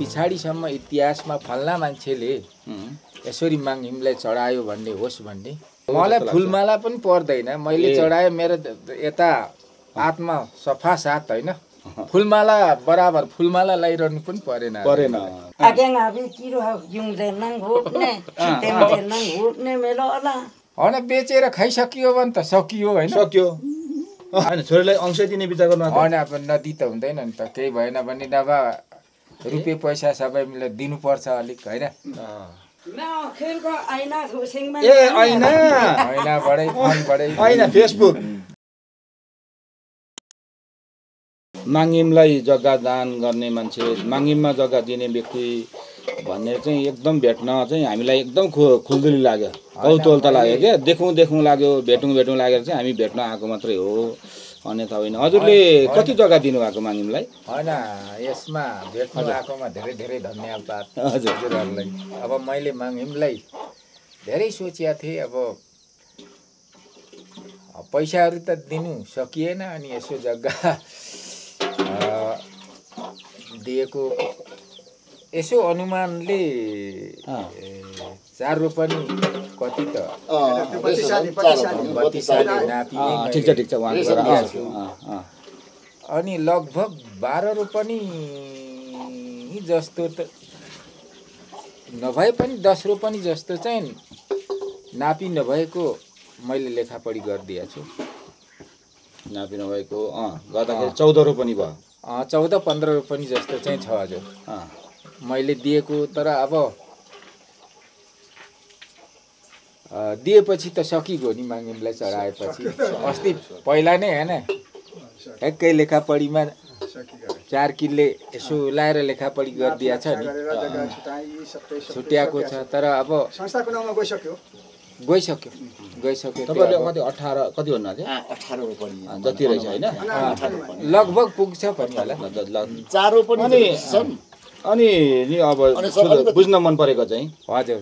पछाडिसम्म इतिहासमा फल्ना मान्छेले यसरी माङहिमलाई चढायो भन्ने होस् भन्ने। मलाई फुलमाला पनि पर्दैन, मैले चढायो, मेरो यता आत्मा सफा साथ होइन। फुलमाला बराबर फुलमाला लगाइरहनु पनि परेन। होइन बेचेर खाइसकियो भने त सकियो होइन। सक्यो होइन, छोरीलाई अंश दिने विचार गर्नु होइन। अब नदी त हुँदैन नि त, केही भएन भने नभए रुपियाँ पैसा सबै मिलेर दिनुपर्छ अलिक होइन। ऐना फेसबुक। माङहिमलाई जग्गा दान गर्ने मान्छे, माङहिममा जग्गा दिने व्यक्ति भन्ने चाहिँ एकदम भेट्न चाहिँ हामीलाई एकदम खुल्दुली लाग्यो, कौतूहलता लाग्यो क्या। देखौँ लाग्यो, भेटौँ लागेर चाहिँ हामी भेट्न आएको मात्रै हो, अन्यथा होइन। हजुरले कति जग्गा दिनुभएको माङहिमलाई? होइन, यसमा भेट्नु आएकोमा धेरै धेरै धन्यवाद हजुरहरूलाई। अब मैले माङहिमलाई धेरै सोचेको थिएँ, अब पैसाहरू त दिनु सकिएन, अनि यसो जग्गा दिएको यसो अनुमानले 4 रोपनी कति त 32 साले नापी अनि लगभग 12 रोपनी जस्तो त नभए पनि 10 रोपनी जस्तो चाहिँ नापी नभएको मैले लेखापढी गरिदिएको छु। नापी नभएको गर्दाखेरि 14 रोपनी भयो। 14-15 रोपनी जस्तो चाहिँ छ हजुर मैले दिएको। तर अब दिएपछि त सकिगयो नि, माङहिमलाई चढाएपछि। अस्ति पहिला नै होइन, एकै लेखापढीमा 4 किल्ले यसो लाएर लेखापढी गरिदिएको छ नि, छुट्याएको छ। तर अब संस्थाको नाममा गइसक्यो। तपाईले कति 18 कति भन्नु थियो? 18 रोपनी जति रहेछ हैन, लगभग पुग्छ पनि होला। 4 रोपनी अनि नि अब बुझ्न मन परेको चाहिँ हजुर,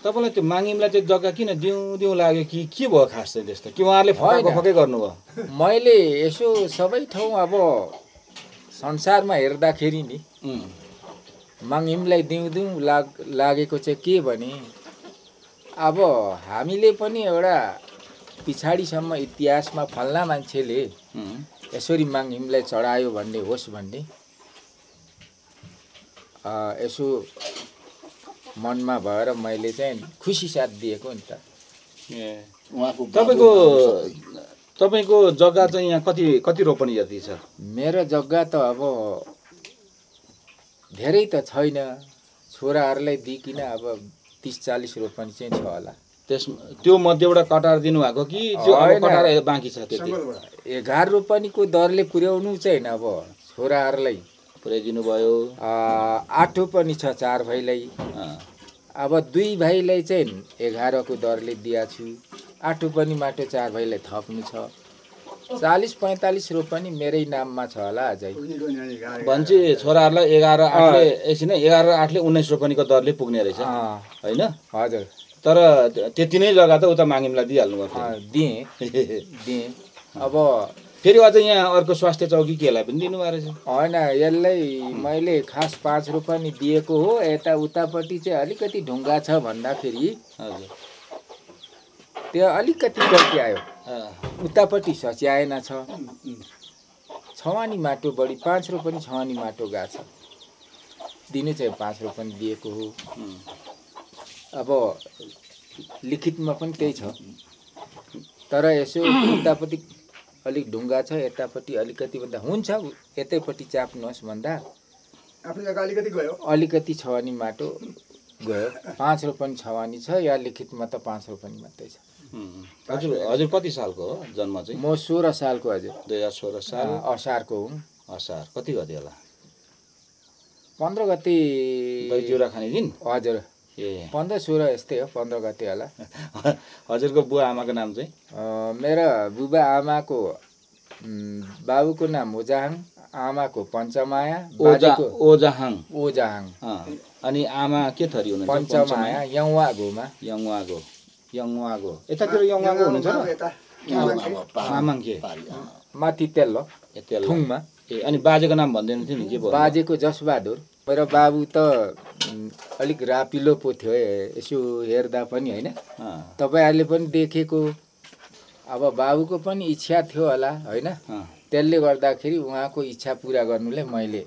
तपाईलाई त्यो माङहिमलाई चाहिँ जग्गा किन दिउँ लाग्यो कि के भयो खास चाहिँ त्यस्तो? कि उहाँहरूले फकै गर्नुभयो? मैले यसो सबै ठाउँ अब संसारमा हेर्दाखेरि नि माङहिमलाई दिउँ लागेको चाहिँ के भने, अब हामीले पनि एउटा पछाडिसम्म इतिहासमा फल्ना मान्छेले यसरी माङहिमलाई चढायो भन्ने होस् भन्ने यसो मनमा भएर मैले चाहिँ खुसी साथ दिएको नि त। तपाईको जग्गा चाहिँ यहाँ कति रोपनी जति छ? मेरो जग्गा त अब धेरै त छैन, छोराहरूलाई दिकिन अब 30-40 रोपनी चाहिँ छ होला। त्यो मध्येबाट कटार दिनुभएको कि त्यो कटार बाँकी छ? त्यति 11 रोपनीको दरले पुर्याउनु चाहिँ अब छोराहरूलाई पुर्याइदिनु भयो। 8 पनि छ 4 भाइलाई। अब 2 भाइलाई चाहिँ 11 को दरले दिएको छु। 8 पनि माटो 4 भाइलाई थप्नु छ। 40-45 रोपनी मेरै नाममा छ होला अझै। भन्छ छोराहरूलाई 11-8ले एकछिन 11-8ले 19 रोपनीको दरले पुग्ने रहेछ हैन? हजुर। तर त्यति नै जग्गा त उता माङहिमलाई दिइहाल्नु भयो? दिएँ। अब फेरि अझ यहाँ अर्को स्वास्थ्य चौकी केलाई पनि दिनुभएको रहेछ? होइन, यसलाई मैले खास 5 रोपनी दिएको हो। यता उतापट्टि चाहिँ अलिकति ढुङ्गा छ भन्दाखेरि हजुर त्यो अलिकति कल्क्यायो, उतापट्टि सच्याएन छ। छवानी माटो बढी 5 रोपनी छवानी माटो गएको छ, दिनु चाहिँ 5 रोपनी दिएको हो। अब लिखितमा पनि त्यही छ। तर यसो उतापट्टि अलिक ढुङ्गा छ, यतापट्टि अलिकति भन्दा हुन्छ, यतैपट्टि चाप्नुहोस् भन्दा आफ्नो जग्गा अलिकति गयो, अलिकति छवानी माटो गयो। 5 रोपनी छवानी छ, या लिखितमा त 5 रोपनी मात्रै छ। हजुर कति सालको हो जन्म चाहिँ? म 16 सालको हजुर। 2016 साल असारको हुँ। असार कति गते होला? 15 गते दही चिउरा खाने दिन? हजुर। 15-16 यस्तै हो, 15 गते होला। हजुरको बुवा आमाको नाम चाहिँ? मेरो बुबा आमाको बाबुको नाम ओजाहाङ, आमाको पञ्चमाया, ओजाहाङ। अनि आमा के थरी हुनुहुन्छ? पञ्चमाया, यङवागो। यतातिर यङवागो हुनुहुन्छ र? मामाङ के? माथि तेल्लो थुङमा। अनि बाजेको नाम भन्दैन थियो नि, के भयो? बाजेको जसबहादुर। मेरो बाबु त अलिक रापिलो पो थियो यसो हेर्दा पनि होइन तपाईँहरूले पनि देखेको अब बाबुको पनि इच्छा थियो होला होइन त्यसले गर्दाखेरि उहाँको इच्छा पुरा गर्नुलाई मैले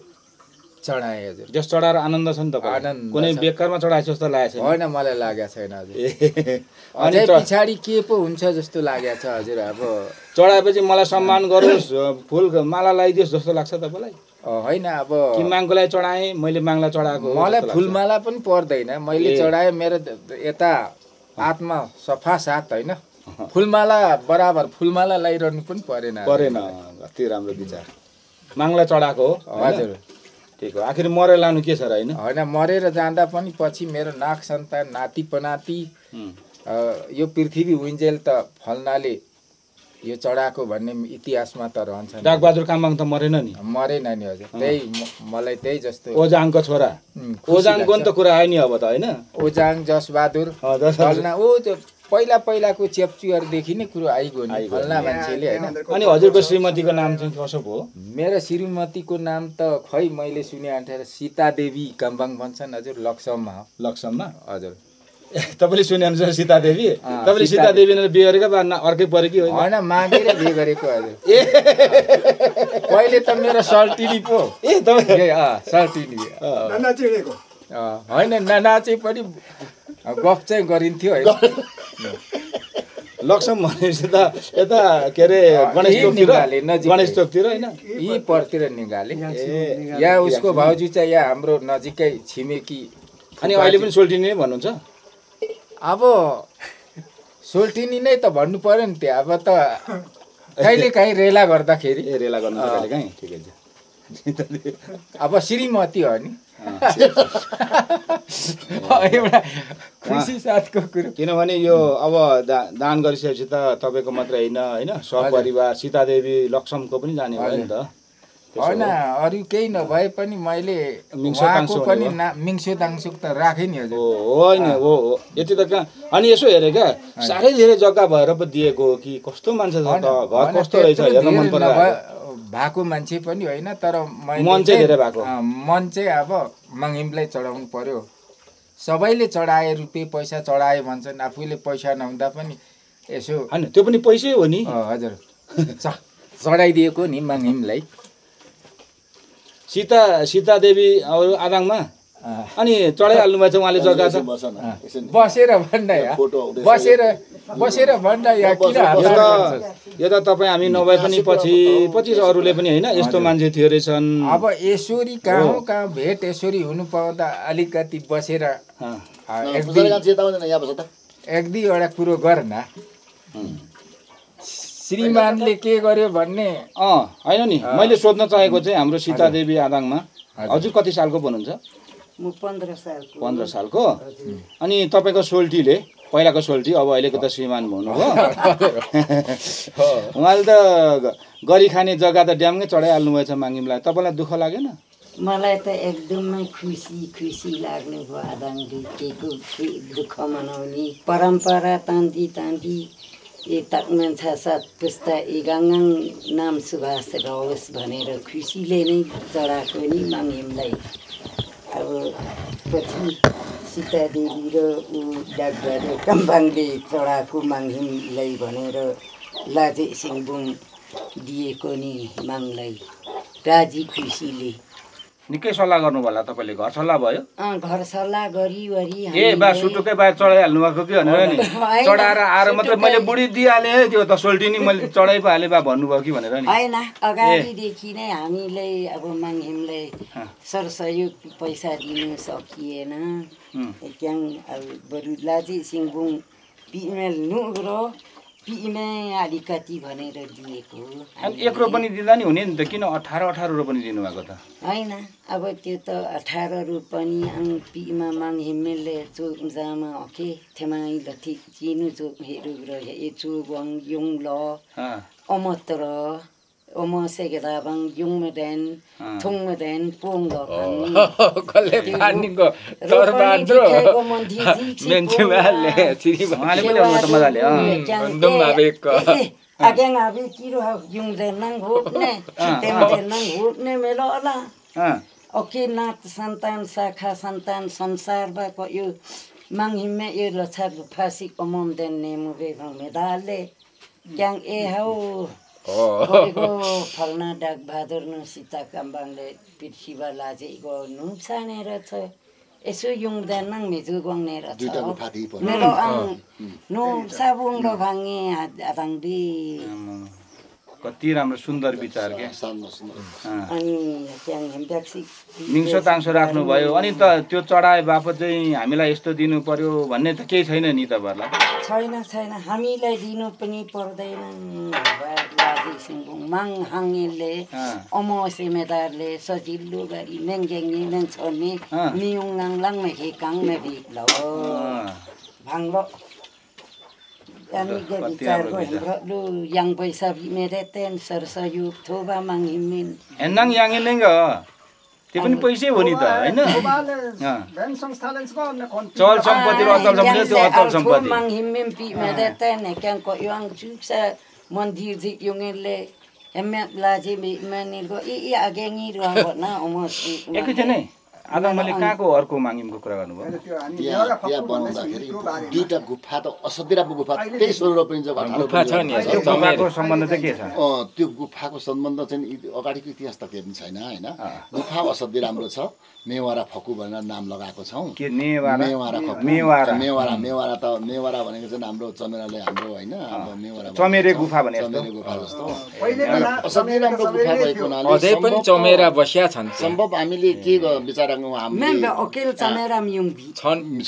चढाएँ हजुर जस चढाएर आनन्द छ नि तपाईँ आनन्द कुनै बेकारमा चढाएको जस्तो लागेको छैन होइन मलाई लागेको छैन हजुर अझै पछाडि के पो हुन्छ जस्तो लागेको छ हजुर अब चढाएपछि मलाई सम्मान गरोस् फुल माला लगाइदियोस् जस्तो लाग्छ तपाईँलाई होइन अब कि माङको लागि चढाएँ मैले माङलाई चढाएको मलाई फुलमाला पनि पर्दैन मैले चढाएँ मेरो यता आत्मा सफा साथ होइन फुलमाला बराबर फुलमाला लगाइरहनु पनि परेन कति राम्रो विचार माङलाई चढाएको हो हजुर ठिक हो आखिर मरेर लानु के छ र होइन होइन मरेर जाँदा पनि पछि मेरो नाक सन्तान नाति पनाति यो पृथ्वी उइन्जेल त फल्नाले यो चढाएको भन्ने इतिहासमा त रहन्छ डाकबहादुर कामबाङ त मरेन नि मरेन नि हजुर त्यही मलाई त्यही जस्तो ओजाङको छोरा ओजाङको नि त कुरा आयो नि अब त होइन ओजाङ जसबहादुर फल्ना पहिलाको चेप्चुहरूदेखि नै कुरो आइगयो नि फल्ना मान्छेले होइन अनि हजुरको श्रीमतीको नाम चाहिँ कसो भयो मेरो श्रीमतीको नाम त खै मैले सुने अन्ठार सीतादेवी कामबाङ भन्छन् हजुर लक्ष्ममा लक्ष्ममा हजुर तपाईँले सुने अनुसार सीतादेवी तपाईँले सीतादेवी बिहे गरेको बा अर्कै पऱ्यो कि होइन मागेर बिहे गरेको हजुर पहिले त मेरो सल्टिनी पो सल्टिनी होइन नाचे पनि गफ चाहिँ गरिन्थ्यो है लक्ष्म भनेपछि त यता के अरे गणेश चोकतिर होइन यी परतिर निगाले यहाँ उसको भाउजू चाहिँ यहाँ हाम्रो नजिकै छिमेकी अनि अहिले पनि सोल्टिनी नै भन्नुहुन्छ अब सोल्टिनी नै त भन्नु पर्यो नि त्यो अब त कहिले काहीँ रेला गर्दाखेरि रेला गर्नु कहिले काहीँ ठिकै छ अब श्रीमती हो नि एउटा खुसी साथको कुरो किनभने यो अब दान गरिसकेपछि त तपाईँको मात्रै होइन सपरिवार सीतादेवी लक्ष्मको पनि जाने भयो नि त होइन अरू केही नभए पनि मैले उहाँको पनि मिङ्सो दाङसुक त राखेँ नि हजुर होइन हो यति त कहाँ अनि यसो हेरेँ क्या साह्रै धेरै जग्गा भएर पो दिएको हो कि कस्तो मान्छे छ त घर कस्तो रहेछ हेर्न मन पर्छ भएको मान्छे पनि होइन तर मन चाहिँ धेरै भएको मन चाहिँ अब माङिमलाई चढाउनु पर्यो सबैले चढाए रुपियाँ पैसा चढाए भन्छन् आफूले पैसा नहुँदा पनि यसो होइन त्यो पनि पैसै हो नि हजुर चढाइदिएको नि माङिमलाई सीतादेवी आदाङमा अनि चढाइहाल्नु भएछ उहाँले जग्गा त बसेर भन्दा बसेर भन्दा यो त तपाईँ हामी नभए पनि पछि अरूले पनि होइन यस्तो मान्छे थियो रहेछन् अब यसरी कहाँ भेट यसरी हुनु पाउँदा अलिकति बसेर एक दुईवटा कुरो गर न श्रीमानले के गर्यो भन्ने होइन नि मैले सोध्न चाहेको चाहिँ हाम्रो सीतादेवी आदाङमा हजुर कति सालको भन्नुहुन्छ म 15 सालको 15 सालको अनि तपाईँको सोल्टीले पहिलाको सोल्टी अब अहिलेको त श्रीमान हुनुभयो उहाँले त गरी खाने जग्गा त ड्याममै चढाइहाल्नु भएछ माङिमलाई तपाईँलाई दुःख लागेन मलाई त एकदमै खुसी लाग्ने भयो आदाङले केको दुःख मनाउने परम्परा तान्दी ए ताकमान्छा सात पुस्ता इगाङाङ नाम सुभाष रहोस् भनेर खुसीले नै चढाएको नि माङिमलाई अब पछि सीतादेवी र डाकबहादुर कामबाङले चढाएको माङिमलाई भनेर लाजे सिङबुङ दिएको नि माङलाई राजी खुसीले निकै सल्लाह गर्नु होला तपाईँले घर सल्लाह भयो घर सल्लाह गरिवरी बा सुटुकै बाहिर चढाइहाल्नु भएको कि भनेर नि चढाएर आएर मात्रै मैले बुढी दिइहालेँ त्यो त सोल्टिनी मैले चढाइ पो हालेँ बा भन्नुभयो कि भनेर नि होइन अगाडिदेखि नै हामीले अब माङिमलाई सरसहयोग पैसा दिनु सकिएन क्याङ अब बरु लाजे सिङबुङ पिमेल नुग्रो पिमे अलिकति भनेर दिएको अनि 1 रुपैयाँ पनि दिँदा नि हुने नि त किन 18 रुपैयाँ दिनुभएको त होइन अब त्यो त 18 रुपैयाँ अङ पिमा माङिमले चोक जामा ओके थेमाइ लथि चिनु चोक हेरु र ए चोगङ यङ ल अमत्र ओम सेगदाबाङ युङमदेन थुङमदेन पोङ कल्ले पानीको दरबाद्रो मेन्चुवाले श्रीमानले पनि आउनु त मजाले बन्दम आवेको अगेङ आबे किरो युङदेन नङ होप्ने तेमदेन नङ होप्ने मेलो अला ओके नात सन्तान शाखा सन्तान संसारबाट यो माङहिमे यो लछा गुफासी कमम देन नेमुबे मेदाले क्याङ ए हाउ गएको फल्ना डाक बहादुर नु सीता काम्बाङले पिर्सिबा लाजेको नु सानेर छ यसो युङदेन नङ मेजु गङनेर छ मेरो आङ नो साबुङ र भाङे आदाङदी कति राम्रो सुन्दर विचार के अनि क्याङ हेम्ब्याक्सी मिङ्सो ताङ्सो राख्नुभयो अनि त त्यो चढाए बापत चाहिँ हामीलाई यस्तो दिनु पर्यो भन्ने त केही छैन नि तपाईँहरूलाई छैन हामीलाई दिनु पनि पर्दैन लाजी सिङ्गुङ माङ हाङेले अमोसे मेदारले सजिलो गरी मेङग्याङ्गे मेङ छर्ने मियुङ नाङ लाङमे हेकाङ मे भिक्ल भाङ्लो Kami bicara lu yang bisa mereten sersayu thoba manghimin. Enang yang ini enggak. Dia पनि पैसै हो नि त हैन चल सम्पत्ति र अचल सम्पत्ति त्यो अचल सम्पत्ति manghimin pi mereten kan ko yang juksa mandir di yungele emet laje menil go I agengi ro na omos एकैछिन है आधा मैले कहाँको अर्को माङिमको कुरा गर्नुभयो यहाँ बनाउँदाखेरि दुईटा गुफा त असाध्यै राम्रो गुफा त्यही स्वरूप पनि गुफा छ नि त्यो गुफाको सम्बन्ध चाहिँ के छ त्यो गुफाको सम्बन्ध चाहिँ अगाडिको इतिहास त केही पनि छैन हैन गुफा असाध्यै राम्रो छ मेवारा फकु भनेर नाम लगाएको छौं के मेवारा फकु मेवारा त मेवारा भनेको चाहिँ हाम्रो चमेराले हाम्रो हैन अब मेवारा चमेरे गुफा भने चमेरे गुफा जस्तो असाध्यै राम्रो गुफा भएको हुनाले अझै पनि चमेरा बस्या छन् सम्भव हामीले के विचार Member okil camera miumbi. छन्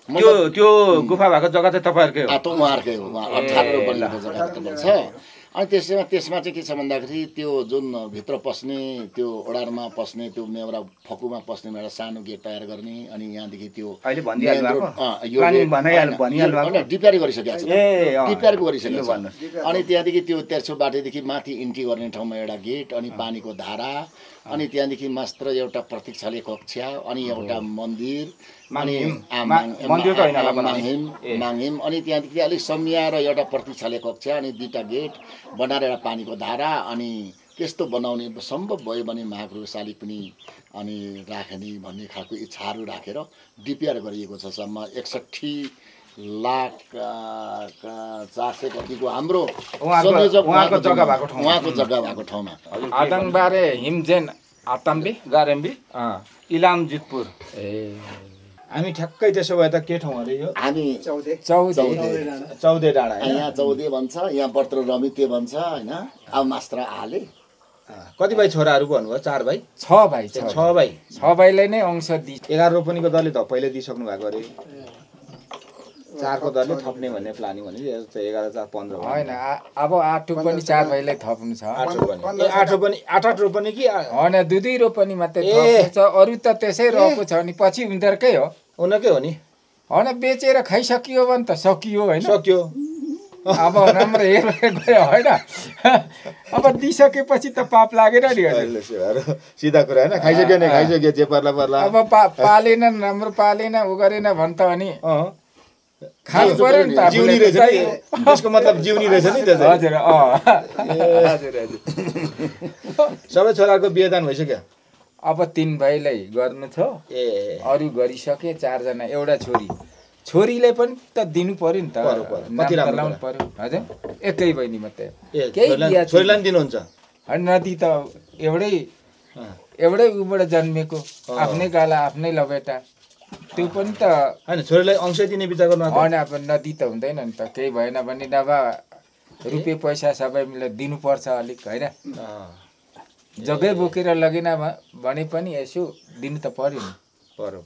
त्यो गुफा भएको जग्गा चाहिँ तपाईहरुकै हो त उहाँहरुकै हो 18 बनेको जग्गा त छ अनि त्यसमा चाहिँ के छ भन्दाखेरि त्यो जुन भित्र पस्ने त्यो ओडारमा पस्ने त्यो मेवरा फकुमा पस्ने एउटा सानो गेट तयार गर्ने अनि यहाँदेखि त्यो अहिले भनिहाल्नु भएको प्लानिङ भनिहाल्नु भएको डिपिआर गरिसकेको छ डिपिआर गरिसकेको छ अनि त्यहाँदेखि त्यो तेर्सो बाटोदेखि माथि इन्ट्री गर्ने ठाउँमा एउटा गेट अनि पानीको धारा अनि त्यहाँदेखि मात्र एउटा प्रतीक्षालय कक्षा अनि एउटा मन्दिर मन्दिर त हैन होला माङहिम अनि त्यहाँदेखि अलिक सम्याएर एउटा प्रतीक्षालय कक्षा अनि दुईटा गेट बनाएर एउटा पानीको धारा अनि त्यस्तो बनाउने सम्भव भयो भने महागुरु शालिग पनि अनि राख्ने भन्ने खालको इच्छाहरू राखेर डिपिआर गरिएको छ सम्म 61,00,400 कतिको हाम्रो उहाँको जग्गा भएको ठाउँमा आदङबारे हिमजेन आतम्बे गारेम्बी इलाम जितपुर हामी ठ्याक्कै त्यसो भए त के ठाउँ अरे यो हामी चौधे डाँडा यहाँ चौधे भन्छ यहाँ बर्त्र रमिते भन्छ हैन अब मास्टर आले कति भाइ छोराहरू भन्नुभयो 4 भाइ 6 भाइ 6 भाइले नै अंश दि 11 रोपनीको दलले त पहिले दिइसक्नु भएको अरे 4 को दलले थप्ने भन्ने प्लानिङ भने 11 4 15 हैन अब 8 पनि 4 भाइलाई थप्नु छ 8 रोपनी कि हैन 2 रोपनी मात्रै थप्नु छ अरु त त्यसै रहेको छ नि पछि उनीहरुकै हो उनीहरुकै हो नि हैन बेचेर खाइसकियो भने त सकियो हैन सक्यो अब राम्रो हेरेर गयो हैन अब दिइसकेपछि त पाप लागेन नि सिधा कुरा हैन खाइसक्यो जे पर्ला अब पालेन राम्रो पालेन उ गरेन भन्छ अनि खानु पर्यो नि त जिउनी रहेछ नि त्यसको मतलब जिउनी रहेछ नि त्यो हजुर हजुर सबै छोराको बिहेदान भइसक्यो अब 3 भाइलाई गर्नु छ अरु गरिसके 4 जना एउटा छोरीले पनि त दिनु पर्यो नि त कति राम्रो लाउनु पर्यो हजुर एकै बहिनी मात्रै छोरीलाई नि दिनुहुन्छ नदी त एउटै उबाट जन्मेको आफ्नै गाला आफ्नै लबेटा त्यो पनि त हैन छोरीलाई अंश दिने विचार गर्नु हैन अब नदी त हुँदैन नि त केही भएन भने नभा रुपियाँ पैसा सबै मिलेर दिनुपर्छ अलिक हैन जग्गै बोकेर लगेन भने पनि यसो दिनु त पर्यो नि पर्यो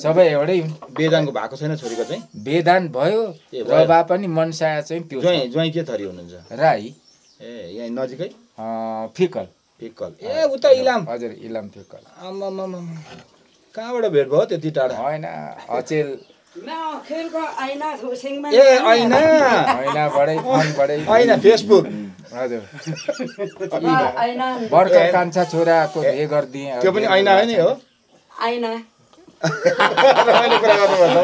सबै एउटै बेदानको भएको छैन छोरीको चाहिँ बेदान भयो र बा पनि मनसाया चाहिँ त्यो ज्वाइँ के थरी हुनुहुन्छ राई यहाँ नजिकै फिकल उता इलाम हजुर इलाम फिकल कहाँबाट भेट भयो त्यति टाढा हैन अचेल ऐना फेसबुक हजुर बर्खा कान्छा छोराको भे गर्दिए त्यो पनि ऐना है नि हो ऐना रमाइलो कुरा गर्नुभयो